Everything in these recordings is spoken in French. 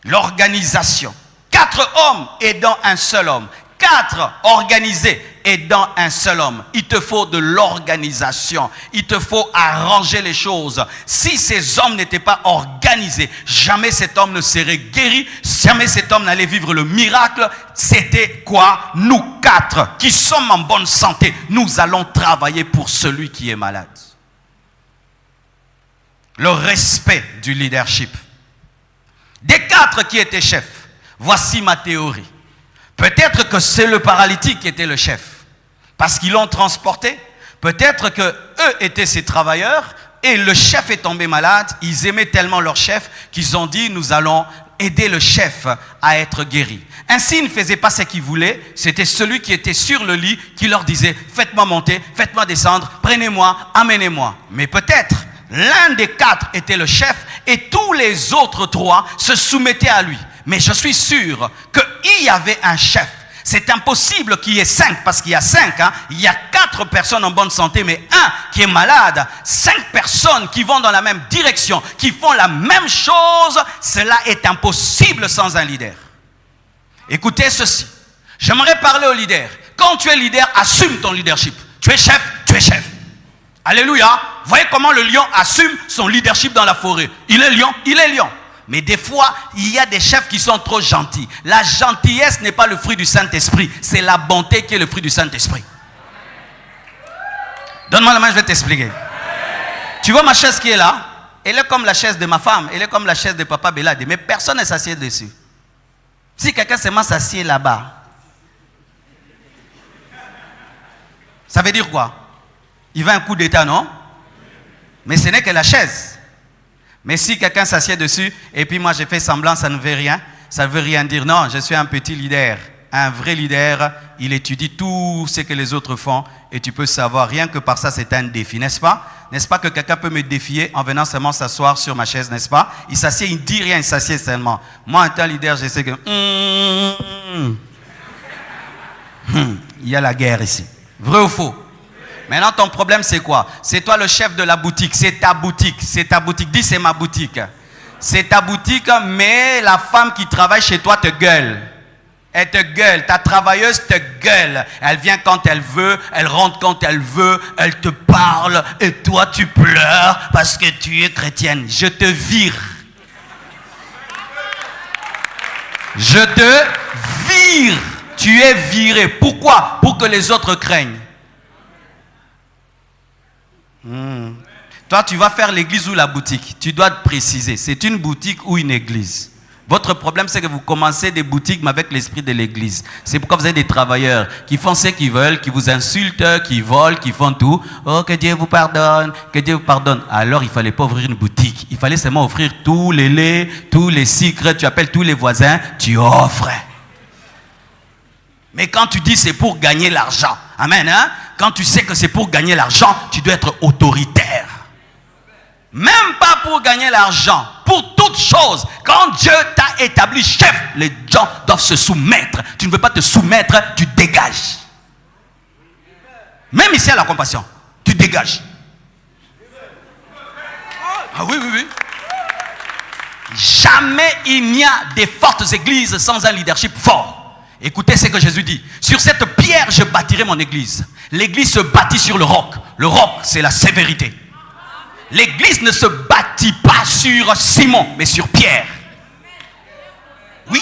L'organisation. 4 hommes aidant un seul homme. 4 organisés aidant un seul homme. Il te faut de l'organisation. Il te faut arranger les choses. Si ces hommes n'étaient pas organisés, jamais cet homme ne serait guéri. Jamais cet homme n'allait vivre le miracle. C'était quoi? Nous 4 qui sommes en bonne santé, nous allons travailler pour celui qui est malade. Le respect du leadership. Des 4 qui étaient chefs, voici ma théorie. Peut-être que c'est le paralytique qui était le chef, parce qu'ils l'ont transporté. Peut-être que eux étaient ses travailleurs, et le chef est tombé malade. Ils aimaient tellement leur chef qu'ils ont dit, nous allons aider le chef à être guéri. Ainsi, ils ne faisaient pas ce qu'ils voulaient. C'était celui qui était sur le lit qui leur disait, faites-moi monter, faites-moi descendre, prenez-moi, amenez-moi. Mais peut-être, l'un des 4 était le chef, et tous les autres 3 se soumettaient à lui. Mais je suis sûr qu'il y avait un chef. C'est impossible qu'il y ait 5, parce qu'il y a 5. Il y a 4 personnes en bonne santé, mais un qui est malade. 5 personnes qui vont dans la même direction, qui font la même chose. Cela est impossible sans un leader. Écoutez ceci. J'aimerais parler au leader. Quand tu es leader, assume ton leadership. Tu es chef, tu es chef. Alléluia. Voyez comment le lion assume son leadership dans la forêt. Il est lion, il est lion. Mais des fois, il y a des chefs qui sont trop gentils. La gentillesse n'est pas le fruit du Saint-Esprit. C'est la bonté qui est le fruit du Saint-Esprit. Donne-moi la main, je vais t'expliquer. Tu vois ma chaise qui est là? Elle est comme la chaise de ma femme. Elle est comme la chaise de Papa Belade. Mais personne ne s'assied dessus. Si quelqu'un seulement s'assied là-bas, ça veut dire quoi? Il va un coup d'état, non? Mais ce n'est que la chaise. Mais si quelqu'un s'assied dessus, et puis moi j'ai fait semblant, ça ne veut rien. Ça ne veut rien dire. Non, je suis un petit leader. Un vrai leader, il étudie tout ce que les autres font. Et tu peux savoir, rien que par ça, c'est un défi, n'est-ce pas? N'est-ce pas que quelqu'un peut me défier en venant seulement s'asseoir sur ma chaise, n'est-ce pas? Il s'assied, il ne dit rien, il s'assied seulement. Moi, en tant que leader, je sais que... il y a la guerre ici. Vrai ou faux? Maintenant, ton problème, c'est quoi? C'est toi le chef de la boutique. C'est ta boutique. C'est ta boutique. Dis, c'est ma boutique. C'est ta boutique, mais la femme qui travaille chez toi te gueule. Elle te gueule. Ta travailleuse te gueule. Elle vient quand elle veut. Elle rentre quand elle veut. Elle te parle. Et toi, tu pleures parce que tu es chrétienne. Je te vire. Je te vire. Tu es viré. Pourquoi? Pour que les autres craignent. Toi, tu vas faire l'église ou la boutique. Tu dois te préciser. C'est une boutique ou une église. Votre problème, c'est que vous commencez des boutiques, mais avec l'esprit de l'église. C'est pourquoi vous avez des travailleurs qui font ce qu'ils veulent, qui vous insultent, qui volent, qui font tout. Oh, que Dieu vous pardonne, que Dieu vous pardonne. Alors, il ne fallait pas ouvrir une boutique. Il fallait seulement offrir tous les laits, tous les sucres. Tu appelles tous les voisins, tu offres. Mais quand tu dis c'est pour gagner l'argent, amen, hein? Quand tu sais que c'est pour gagner l'argent, tu dois être autoritaire. Même pas pour gagner l'argent, pour toute chose. Quand Dieu t'a établi chef, les gens doivent se soumettre. Tu ne veux pas te soumettre, tu dégages. Même ici à la compassion, tu dégages. Ah oui, oui, oui. Jamais il n'y a des fortes églises sans un leadership fort. Écoutez ce que Jésus dit. Sur cette pierre, je bâtirai mon église. L'église se bâtit sur le roc. Le roc, c'est la sévérité. L'église ne se bâtit pas sur Simon, mais sur Pierre. Oui.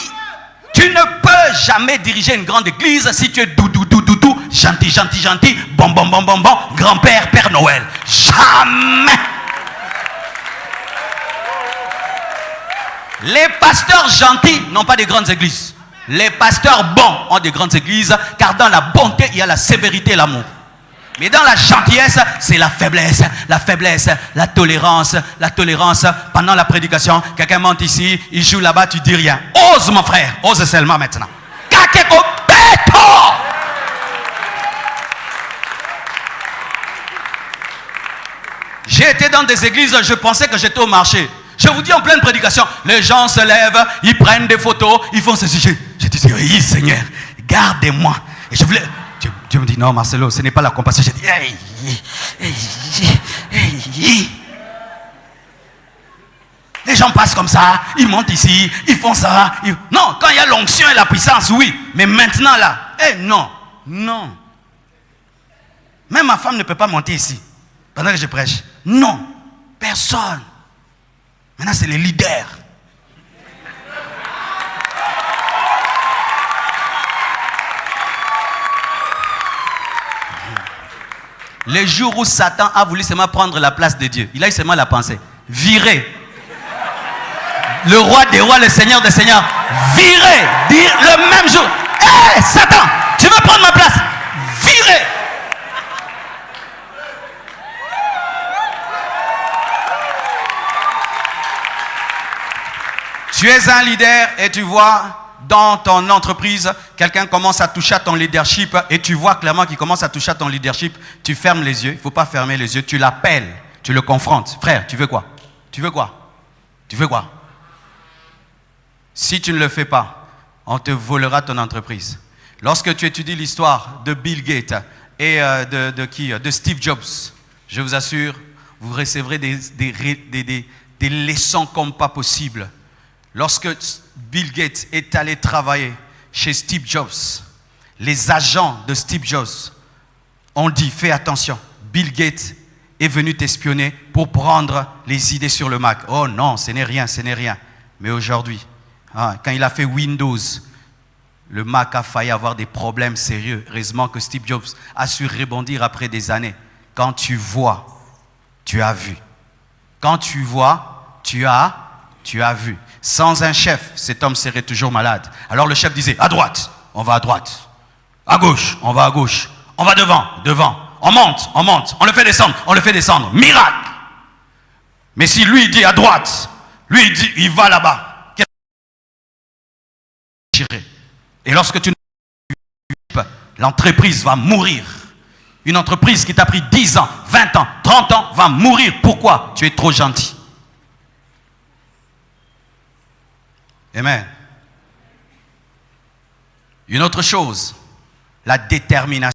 Tu ne peux jamais diriger une grande église si tu es doudou, gentil, gentil, gentil, bon, bon, bon, bon, bon, grand-père, Père Noël. Jamais. Les pasteurs gentils n'ont pas de grandes églises. Les pasteurs bons ont de grandes églises, car dans la bonté, il y a la sévérité et l'amour. Mais dans la gentillesse, c'est la faiblesse, la tolérance. Pendant la prédication, quelqu'un monte ici, il joue là-bas, tu dis rien. Ose mon frère, ose seulement maintenant. J'ai été dans des églises, je pensais que j'étais au marché. Je vous dis en pleine prédication, les gens se lèvent, ils prennent des photos, ils font ceci. Je disais, oui Seigneur, gardez-moi. Et je voulais... Dieu me dit, non Marcelo, ce n'est pas la compassion. J'ai dit, Les gens passent comme ça, ils montent ici, ils font ça. Non, quand il y a l'onction et la puissance, oui. Mais maintenant là, non, non. Même ma femme ne peut pas monter ici pendant que je prêche. Non, personne. Maintenant, c'est les leaders. Les jours où Satan a voulu seulement prendre la place de Dieu, il a eu seulement la pensée. Virer. Le roi des rois, le seigneur des seigneurs. Virer. Dire le même jour. Hé, Satan, tu veux prendre ma place? Virer. Tu es un leader et tu vois dans ton entreprise, quelqu'un commence à toucher à ton leadership et tu vois clairement qu'il commence à toucher à ton leadership. Tu fermes les yeux, il ne faut pas fermer les yeux, tu l'appelles, tu le confrontes. Frère, tu veux quoi? Tu veux quoi? Tu veux quoi? Si tu ne le fais pas, on te volera ton entreprise. Lorsque tu étudies l'histoire de Bill Gates et de Steve Jobs, je vous assure, vous recevrez des leçons comme pas possible. Lorsque Bill Gates est allé travailler chez Steve Jobs, les agents de Steve Jobs ont dit, fais attention, Bill Gates est venu t'espionner pour prendre les idées sur le Mac. Oh non, ce n'est rien, ce n'est rien. Mais aujourd'hui, quand il a fait Windows, le Mac a failli avoir des problèmes sérieux. Heureusement que Steve Jobs a su rebondir après des années. Quand tu vois, tu as vu. Quand tu vois, tu as vu. Sans un chef, cet homme serait toujours malade. Alors le chef disait, à droite, on va à droite. À gauche, on va à gauche. On va devant, devant. On monte, on le fait descendre, on le fait descendre. Miracle. Mais si lui dit à droite, lui il dit, il va là-bas. Et lorsque tu l'entreprise va mourir. Une entreprise qui t'a pris 10 ans, 20 ans, 30 ans va mourir. Pourquoi? Tu es trop gentil. Amen. Une autre chose, la détermination.